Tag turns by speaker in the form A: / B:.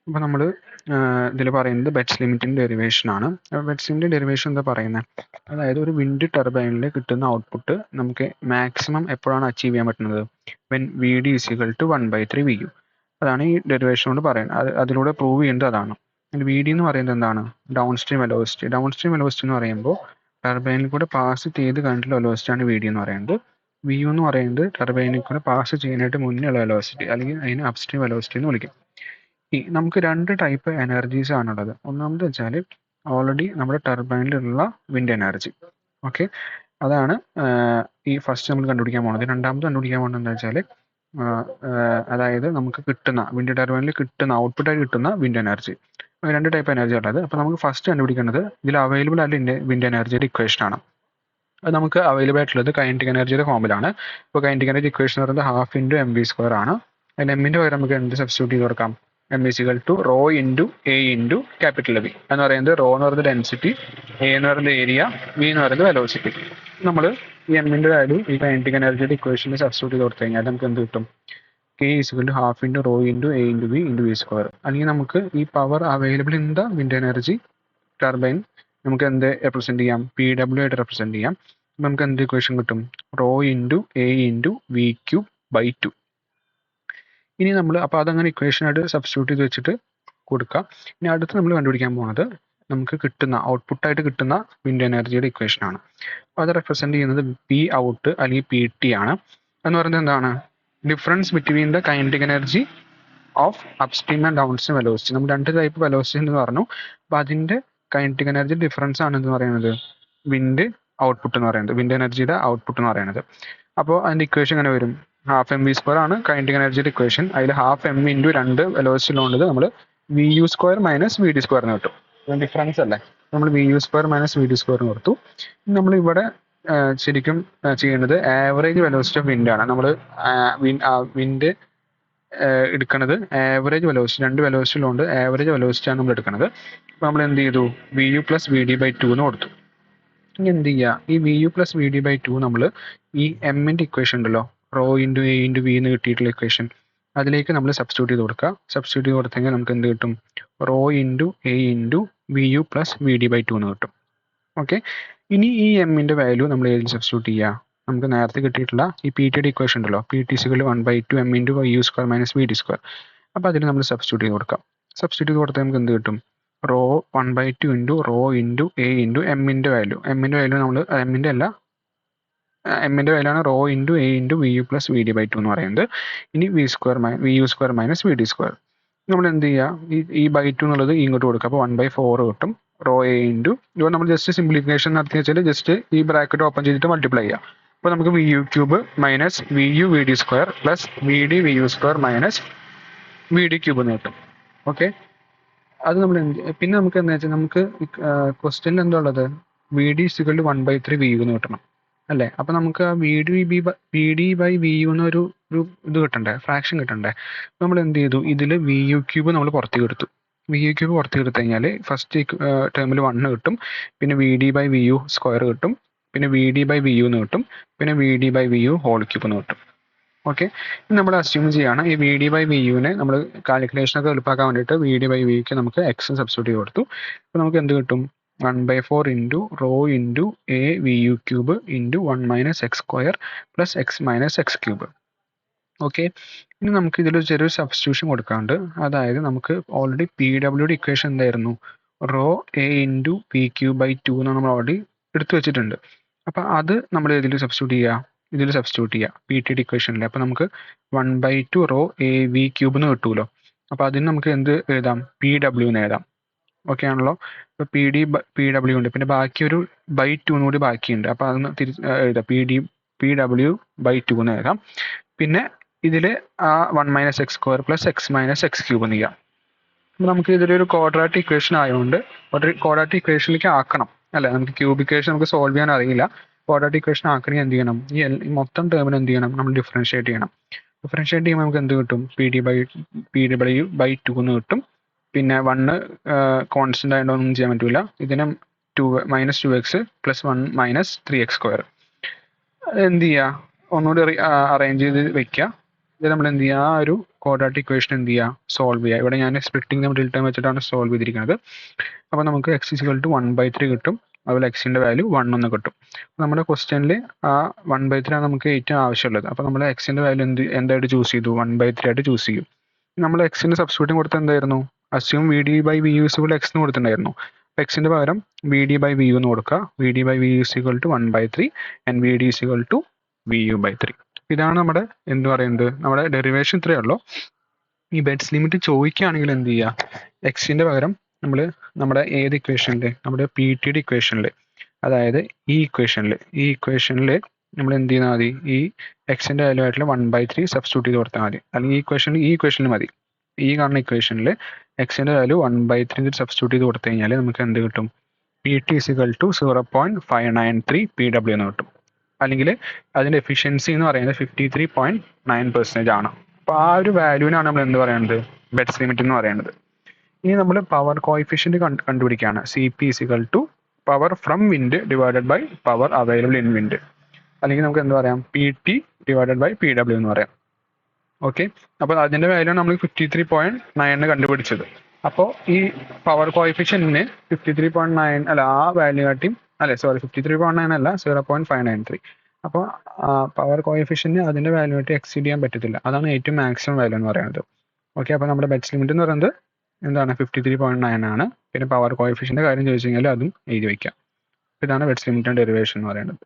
A: അപ്പോൾ നമ്മൾ ഇതിൽ പറയുന്നത് ബെറ്റ്സ് ലിമിറ്റിൻ്റെ ഡെറിവേഷൻ ആണ്. ബെറ്റ്സ് ലിമിറ്റിൻ്റെ ഡെറിവേഷൻ എന്താ പറയുന്നത്? അതായത് ഒരു വിൻഡ് ടർബൈനിൽ കിട്ടുന്ന ഔട്ട്പുട്ട് നമുക്ക് മാക്സിമം എപ്പോഴാണ് അച്ചീവ് ചെയ്യാൻ പറ്റുന്നത്? When V D equal to 1/3 V U. അതാണ് ഈ ഡെറിവേഷൻ കൊണ്ട് പറയുന്നത്. അതിലൂടെ പ്രൂവ് ചെയ്യുന്നത് അതാണ്. വി ഡി എന്ന് പറയുന്നത് എന്താണ്? Down stream velocity. Down stream velocity എന്ന് പറയുമ്പോൾ ടർബൈനിൽ കൂടെ പാസ് ചെയ്ത് കഴിഞ്ഞിട്ടുള്ള വെലോസിറ്റിയാണ് വി ഡി എന്ന് പറയുന്നത്. വി യു എന്ന് പറയുന്നത് ടർബൈനിൽ കൂടെ പാസ് ചെയ്യാനായിട്ട് മുന്നേ ഉള്ള വെലോസിറ്റി, അല്ലെങ്കിൽ അതിന് അപ്സ്ട്രീം വെലോസിറ്റി എന്ന് വിളിക്കും. നമുക്ക് രണ്ട് ടൈപ്പ് എനർജീസ് ആണുള്ളത്. ഒന്നാമത് വെച്ചാൽ ഓൾറെഡി നമ്മുടെ ടർബൈനിലുള്ള വിൻഡ് എനർജി. ഓക്കെ, അതാണ് ഈ ഫസ്റ്റ് നമ്മൾ കണ്ടുപിടിക്കാൻ പോകുന്നത്. രണ്ടാമത് കണ്ടുപിടിക്കാൻ പോകുന്നത് എന്താ വെച്ചാൽ അതായത് നമുക്ക് കിട്ടുന്ന വിൻഡ് ടർബൈനിൽ കിട്ടുന്ന ഔട്ട്പുട്ടായി കിട്ടുന്ന വിൻഡ് എനർജി. രണ്ട് ടൈപ്പ് എനർജി ഉള്ളത്. അപ്പോൾ നമുക്ക് ഫസ്റ്റ് കണ്ടുപിടിക്കേണ്ടത് ഇതിൽ അവൈലബിൾ ആയിട്ടുള്ള വിൻഡ് എനർജിയുടെ ഇക്വേഷൻ ആണ്. അത് നമുക്ക് അവൈലബിൾ ആയിട്ടുള്ളത് കൈനറ്റിക് എനർജിയുടെ ഫോമിലാണ്. ഇപ്പോൾ കൈനറ്റിക് എനർജി ഇക്വേഷൻ എന്ന് പറയുന്നത് ½ × mv² ആണ്. അതിൽ എമ്മിൻ്റെ പകരം നമുക്ക് എന്ത് സബ്സ്റ്റിറ്റ്യൂട്ട് ചെയ്ത് കൊടുക്കാം? m = rho into A into capital V എന്ന് പറയുന്നത്. റോ എന്ന് പറയുന്നത് ഡെൻസിറ്റി, എ എന്ന് പറയുന്നത് ഏരിയ, വി എന്ന് പറയുന്നത് വെലോസിറ്റി. നമ്മൾ ഈ എമ്മിൻ്റെ വാല്യൂ ഈ കൈനറ്റിക് എനർജിയുടെ ഇക്വേഷനിൽ സബ്സ്റ്റിറ്റ്യൂട്ട് ചെയ്ത് കൊടുത്തു കഴിഞ്ഞാൽ നമുക്ക് എന്ത് കിട്ടും? k = ½ × rho into A into V into v². അല്ലെങ്കിൽ നമുക്ക് ഈ power available in the wind energy turbine നമുക്ക് എന്ത് റെപ്രസെൻറ്റ് ചെയ്യാം? PW ആയിട്ട് റെപ്രസെൻറ്റ് ചെയ്യാം. നമുക്ക് എന്ത് ഇക്വേഷൻ കിട്ടും? Raw into A into v³/2. ഇനി നമ്മൾ അപ്പോൾ അതങ്ങനെ ഇക്വേഷനായിട്ട് സബ്സ്റ്റിറ്റ്യൂട്ട് ചെയ്ത് വെച്ചിട്ട് കൊടുക്കാം. ഇനി അടുത്ത് നമ്മൾ കണ്ടുപിടിക്കാൻ പോകുന്നത് നമുക്ക് കിട്ടുന്ന ഔട്ട്പുട്ടായിട്ട് കിട്ടുന്ന വിൻഡ് എനർജിയുടെ ഇക്വേഷനാണ്. അപ്പോൾ അത് റെപ്രസെൻറ്റ് ചെയ്യുന്നത് പി ഔട്ട് അല്ലെങ്കിൽ PT ആണ്. എന്ന് പറയുന്നത് എന്താണ്? Difference between the kinetic energy of upstream and down stream velocity. നമ്മൾ രണ്ട് ടൈപ്പ് വെലോസിറ്റി എന്ന് പറഞ്ഞു. അപ്പോൾ അതിൻ്റെ കൈനറ്റിക് എനർജി ഡിഫറൻസ് ആണ് എന്ന് പറയുന്നത് വിൻഡ് ഔട്ട്പുട്ട് എന്ന് പറയുന്നത്, വിൻഡ് എനർജിയുടെ ഔട്ട്പുട്ട് എന്ന് പറയുന്നത്. അപ്പോൾ അതിൻ്റെ ഇക്വേഷൻ എങ്ങനെ വരും? ½ mv² ആണ് കൈനറ്റിക് എനർജിയുടെ ഇക്വേഷൻ. അതിൽ ½ m ഇൻറ്റു രണ്ട് വെലോസിറ്റിയിലുള്ളത് നമ്മൾ VU² - VD² എന്ന് കിട്ടും. ഡിഫറൻസ് അല്ലേ? നമ്മൾ VU² - VD² എന്ന് കൊടുത്തു. നമ്മൾ ഇവിടെ ശരിക്കും ചെയ്യേണ്ടത് ആവറേജ് വെലോസിറ്റി ഓഫ് വിൻഡ് ആണ്. നമ്മൾ വിൻഡ് എടുക്കുന്നത് ആവറേജ് വെലോസിറ്റി, രണ്ട് വെലോസിറ്റിയിലുണ്ട് ആവറേജ് വെലോസിറ്റി ആണ് നമ്മൾ എടുക്കുന്നത്. അപ്പോൾ നമ്മൾ എന്ത് ചെയ്തു? VU + VD/2 എന്ന് കൊടുത്തു. ഇനി എന്ത് ചെയ്യുക? ഈ VU + VD/2 നമ്മൾ ഈ എമ്മിൻ്റെ ഇക്വേഷൻ ഉണ്ടല്ലോ, rho into A into V എന്ന് കിട്ടിയിട്ടുള്ള ഇക്വേഷൻ, അതിലേക്ക് നമ്മൾ സബ്സ്റ്റിറ്റ്യൂട്ട് ചെയ്ത് കൊടുക്കുക. സബ്സ്റ്റിറ്റ്യൂട്ട് ചെയ്ത് കൊടുത്തെങ്കിൽ നമുക്ക് എന്ത് കിട്ടും? Raw into A into VU + VD/2 എന്ന് കിട്ടും. ഓക്കെ, ഇനി ഈ എമ്മിൻ്റെ വാല്യൂ നമ്മൾ ഏതിൽ സബ്സ്റ്റിറ്റ്യൂട്ട് ചെയ്യുക? നമുക്ക് നേരത്തെ കിട്ടിയിട്ടുള്ള ഈ PTയുടെ ഇക്വേഷൻ ഉണ്ടല്ലോ, PT = 1/2 m × VU² - VD². അപ്പോൾ അതിൽ നമ്മൾ സബ്സ്റ്റിറ്റ്യൂട്ട് ചെയ്ത് കൊടുക്കാം. സബ്സ്റ്റിറ്റ്യൂട്ട് ചെയ്ത് കൊടുത്താൽ നമുക്ക് എന്ത് കിട്ടും? Rho 1/2 into rho into A into എമ്മിൻ്റെ വാല്യൂ. എമ്മിൻ്റെ വാല്യൂ നമ്മൾ എമ്മിൻ്റെ അല്ല, എമ്മിൻ്റെ വാല്യൂ ആണ് rho into A into VU + VD/2 എന്ന് പറയുന്നത്. ഇനി VU² - VD². നമ്മൾ എന്ത് ചെയ്യുക? ഈ /2 എന്നുള്ളത് ഇങ്ങോട്ട് കൊടുക്കുക. അപ്പോൾ 1/4 കിട്ടും. റോ എ ഇൻറ്റു ഇവിടെ നമ്മൾ ജസ്റ്റ് സിംപ്ലിഫിക്കേഷൻ നടത്തി വെച്ചാൽ ജസ്റ്റ് ഈ ബ്രാക്കറ്റ് ഓപ്പൺ ചെയ്തിട്ട് മൾട്ടിപ്ലൈ ചെയ്യുക. അപ്പോൾ നമുക്ക് VU³ - VU VD² + VD VU² - VD³ എന്ന് കിട്ടും. ഓക്കെ, അത് നമ്മൾ പിന്നെ നമുക്ക് എന്താ വെച്ചാൽ നമുക്ക് ക്വസ്റ്റ്യനിൽ എന്താ ഉള്ളത്? VD = 1/3 VU എന്ന് കിട്ടണം അല്ലേ? അപ്പോൾ നമുക്ക് ആ VD/VU എന്നൊരു ഇത് കിട്ടണ്ടേ, ഫ്രാക്ഷൻ കിട്ടണ്ടേ? നമ്മൾ എന്ത് ചെയ്തു? ഇതിൽ VU³ നമ്മൾ പുറത്തേക്ക് എടുത്തു. VU³ പുറത്തേക്ക് എടുത്തു കഴിഞ്ഞാൽ ഫസ്റ്റ് ടേമിൽ 1 കിട്ടും, പിന്നെ VD/VU² കിട്ടും, പിന്നെ VD/VU എന്ന് കിട്ടും, പിന്നെ VD/VU³ എന്ന് കിട്ടും. ഓക്കെ, നമ്മൾ അസ്യൂം ചെയ്യുകയാണ് ഈ VD/VUവിനെ നമ്മൾ കാൽക്കുലേഷനൊക്കെ എളുപ്പമാക്കാൻ വേണ്ടിയിട്ട് VD/VUക്ക് നമുക്ക് എക്സ് സബ്സ്റ്റിറ്റ്യൂട്ട് ചെയ്ത് കൊടുത്തു. അപ്പോൾ നമുക്ക് എന്ത് കിട്ടും? 1/4 into rho into A VU³ into 1 - x² + x - x³. Okay, ഇനി നമുക്ക് ഇതിൽ ചെറിയൊരു സബ്സ്റ്റിറ്റ്യൂഷൻ കൊടുക്കാണ്ട്. അതായത് നമുക്ക് ഓൾറെഡി PWയുടെ ഇക്വേഷൻ എന്തായിരുന്നു? റോ എ ഇൻറ്റു PQ/2 എന്ന് നമ്മൾ ഓൾറെഡി എടുത്തു വെച്ചിട്ടുണ്ട്. അപ്പോൾ അത് നമ്മൾ ഇതിൽ സബ്സ്റ്റിറ്റ്യൂട്ട് ചെയ്യുക, ഇതിൽ സബ്സ്റ്റിറ്റ്യൂട്ട് ചെയ്യുക PTയുടെ ഇക്വേഷനിൽ. അപ്പോൾ നമുക്ക് 1/2 റോ എ V³ എന്ന് കിട്ടുമല്ലോ. അപ്പോൾ അതിന് നമുക്ക് എന്ത് എഴുതാം? PW എന്ന് എഴുതാം. ഓക്കെ ആണല്ലോ? ഇപ്പോൾ PW ഉണ്ട്, പിന്നെ ബാക്കി ഒരു /2 കൂടി ബാക്കിയുണ്ട്. അപ്പോൾ അതൊന്ന് എഴുതാം, PW/2 എന്ന് എഴുതാം. പിന്നെ ഇതിൽ ആ 1 - x² + x - x³ എന്ന് ചെയ്യാം. അപ്പോൾ നമുക്ക് ഇതിലൊരു ക്വാഡ്രാറ്റിക് ഇക്വേഷൻ ആയതുകൊണ്ട് ക്വാഡ്രാറ്റിക് ഇക്വേഷനിലേക്ക് ആക്കണം അല്ലേ? നമുക്ക് ക്യൂബ് ഇക്വേഷൻ നമുക്ക് സോൾവ് ചെയ്യാൻ അറിയില്ല. ക്വാഡ്രാറ്റിക് ഇക്വേഷൻ ആക്കണമെങ്കിൽ എന്ത് ചെയ്യണം? ഈ മൊത്തം ടേമിന് എന്ത് ചെയ്യണം? നമ്മൾ ഡിഫറൻഷിയേറ്റ് ചെയ്യണം. ഡിഫറൻഷിയേറ്റ് ചെയ്യുമ്പോൾ നമുക്ക് എന്ത് കിട്ടും? PW/2 എന്ന് കിട്ടും. പിന്നെ 1 കോൺസ്റ്റൻ്റ് ആയതുകൊണ്ട് ഒന്നും ചെയ്യാൻ പറ്റില്ല. ഇതിന് -2x + 1 - 3x². എന്ത് ചെയ്യുക? ഒന്നുകൂടി അറേഞ്ച് ചെയ്ത് വെക്കുക. ഇത് നമ്മൾ എന്ത് ചെയ്യുക, ആ ഒരു ക്വാഡ്രാറ്റിക് ഇക്വേഷൻ എന്ത് ചെയ്യുക, സോൾവ് ചെയ്യുക. ഇവിടെ ഞാൻ സ്പ്ലിറ്റിംഗ് ദ മിഡിൽ ടേം വെച്ചിട്ടാണ് സോൾവ് ചെയ്തിരിക്കുന്നത്. അപ്പോൾ നമുക്ക് x = 1/3 കിട്ടും, അതുപോലെ എക്സിൻ്റെ വാല്യൂ 1 എന്ന് കിട്ടും. നമ്മുടെ ക്വസ്റ്റ്യനിൽ ആ 1/3 ആണ് നമുക്ക് ഏറ്റവും ആവശ്യമുള്ളത്. അപ്പോൾ നമ്മൾ എക്സിൻ്റെ വാല്യൂ എന്തായിട്ട് ചൂസ് ചെയ്തു, 1/3 ആയിട്ട് ചൂസ് ചെയ്യും. നമ്മൾ എക്സിൻ്റെ സബ്സ്റ്റിറ്റ്യൂഷൻ കൊടുത്തത് എന്തായിരുന്നു, അസ്യൂം VD/VU = x എന്ന് കൊടുത്തിട്ടുണ്ടായിരുന്നു. അപ്പോൾ എക്സിൻ്റെ പകരം VD/VU എന്ന് കൊടുക്കുക. VD/VU = 1/3 and VD = VU/3. ഇതാണ് നമ്മുടെ എന്ത് പറയുന്നത്, നമ്മുടെ ഡെറിവേഷൻ ഇത്രയേ ഉള്ളൂ. ഈ ബെഡ്സ് ലിമിറ്റ് ചോദിക്കുകയാണെങ്കിൽ എന്ത് ചെയ്യുക, എക്സിൻ്റെ പകരം നമ്മൾ നമ്മുടെ ഏത് ഇക്വേഷനിൽ, നമ്മുടെ PT യുടെ ഇക്വേഷനിൽ, അതായത് ഈ ഇക്വേഷനിൽ നമ്മൾ എന്ത് ചെയ്താൽ മതി, ഈ എക്സിൻ്റെ വാല്യൂ ആയിട്ടുള്ള 1/3 സബ്സ്റ്റിറ്റ്യൂട്ട് ചെയ്ത് കൊടുത്താൽ മതി. അല്ലെങ്കിൽ ഈ ഇക്വേഷനിൽ മതി. ഈ കാണുന്ന ഇക്വേഷനിൽ എക്സിൻ്റെ വാല്യൂ 1/3 സബ്സ്റ്റിറ്റ്യൂട്ട് ചെയ്ത് കൊടുത്തു കഴിഞ്ഞാൽ നമുക്ക് എന്ത് കിട്ടും, PT = 0.593 PW എന്ന് കിട്ടും. അല്ലെങ്കിൽ അതിൻ്റെ എഫിഷ്യൻസി എന്ന് പറയുന്നത് 53.9% ആണ്. അപ്പോൾ ആ ഒരു വാല്യൂവിനാണ് നമ്മൾ എന്ത് പറയുന്നത്, ബെഡ്സ് ലിമിറ്റ് എന്ന് പറയുന്നത്. ഇനി നമ്മൾ പവർ കോഎഫിഷ്യന്റ് കണ്ടുപിടിക്കുകയാണ്. CP = power from wind divided by power available in wind. അല്ലെങ്കിൽ നമുക്ക് എന്ത് പറയാം, PT / PW എന്ന് പറയാം. ഓക്കെ, അപ്പോൾ അതിൻ്റെ വാല്യൂ നമ്മൾ 53.9 കണ്ടുപിടിച്ചത്. അപ്പോൾ ഈ പവർ കോഎഫിഷ്യന്റിന് 53.9 അല്ല, ആ വാല്യൂ കാട്ടിയും 53.9 അല്ല, 0.593. അപ്പോൾ പവർ കോഎഫിഷ്യന്റ് അതിൻ്റെ വാല്യൂ ആയിട്ട് എക്സീഡ് ചെയ്യാൻ പറ്റത്തില്ല. അതാണ് ഏറ്റവും മാക്സിമം വാല്യൂ എന്ന് പറയുന്നത്. ഓക്കെ, അപ്പോൾ നമ്മുടെ ബെഡ്സ് ലിമിറ്റ് എന്ന് പറയുന്നത് എന്താണ്, 53.9 ആണ്. പിന്നെ പവർ കോഎഫിഷ്യന്റെ കാര്യം ചോദിച്ചു കഴിഞ്ഞാൽ അതും എഴുതി വയ്ക്കാം. ഇതാണ് ബെഡ്സ് ലിമിറ്റിന്റെ ഡെറിവേഷൻ എന്ന് പറയുന്നത്.